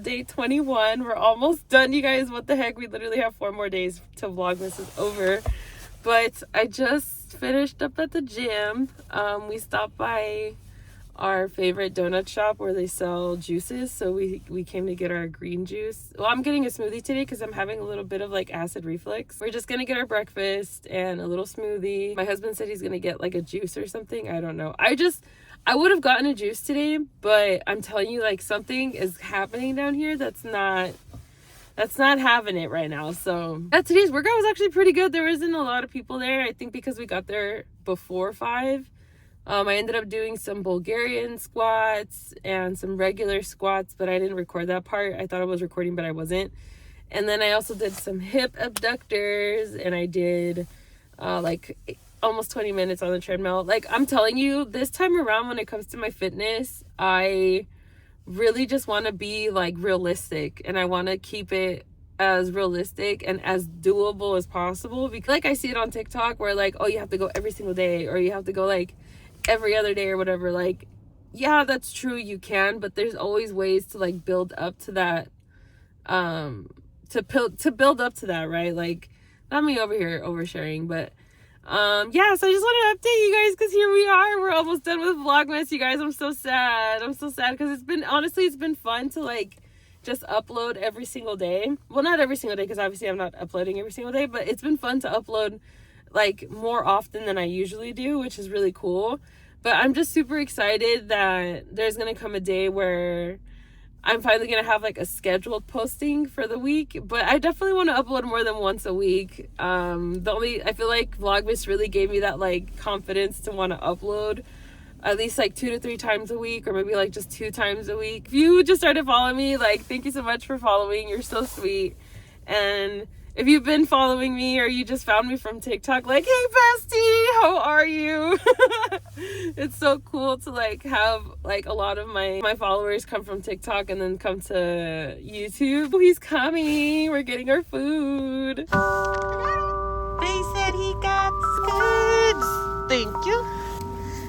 day 21. We're almost done, you guys. What the heck? We literally have 4 more days till Vlogmas is over. But I just finished up at the gym. We stopped by our favorite donut shop where they sell juices, so we came to get our green juice. Well, I'm getting a smoothie today because I'm having a little bit of like acid reflux. We're just gonna get our breakfast and a little smoothie. My husband said he's gonna get like a juice or something. I don't know. I would have gotten a juice today, but I'm telling you, like, something is happening down here that's not having it right now. So yeah, today's workout was actually pretty good. There wasn't a lot of people there. I think because we got there before 5. I ended up doing some Bulgarian squats and some regular squats, but I didn't record that part. I thought I was recording, but I wasn't. And then I also did some hip abductors, and I did like almost 20 minutes on the treadmill. Like, I'm telling you, this time around when it comes to my fitness, I really just want to be like realistic, and I want to keep it as realistic and as doable as possible, because like I see it on TikTok where like, oh, you have to go every single day, or you have to go like every other day or whatever. Like, yeah, that's true, you can, but there's always ways to like build up to that, to build up to that, right? Like, not me over here oversharing, but yeah, so I just wanted to update you guys because here we are. We're almost done with Vlogmas, you guys. I'm so sad because it's been fun to like just upload every single day. Well, not every single day, because obviously I'm not uploading every single day, but it's been fun to upload like more often than I usually do, which is really cool. But I'm just super excited that there's gonna come a day where I'm finally gonna have like a scheduled posting for the week. But I definitely want to upload more than once a week. I feel like Vlogmas really gave me that like confidence to want to upload at least like 2 to 3 times a week, or maybe like just 2 times a week. If you just started following me, like, thank you so much for following. You're so sweet. And if you've been following me or you just found me from TikTok, like, hey bestie, how are you? It's so cool to like have like a lot of my followers come from TikTok and then come to YouTube. Oh, he's coming. We're getting our food. They said he got goods. Thank you.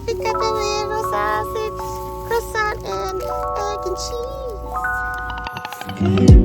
He got the little sausage, croissant, and egg and cheese. Good.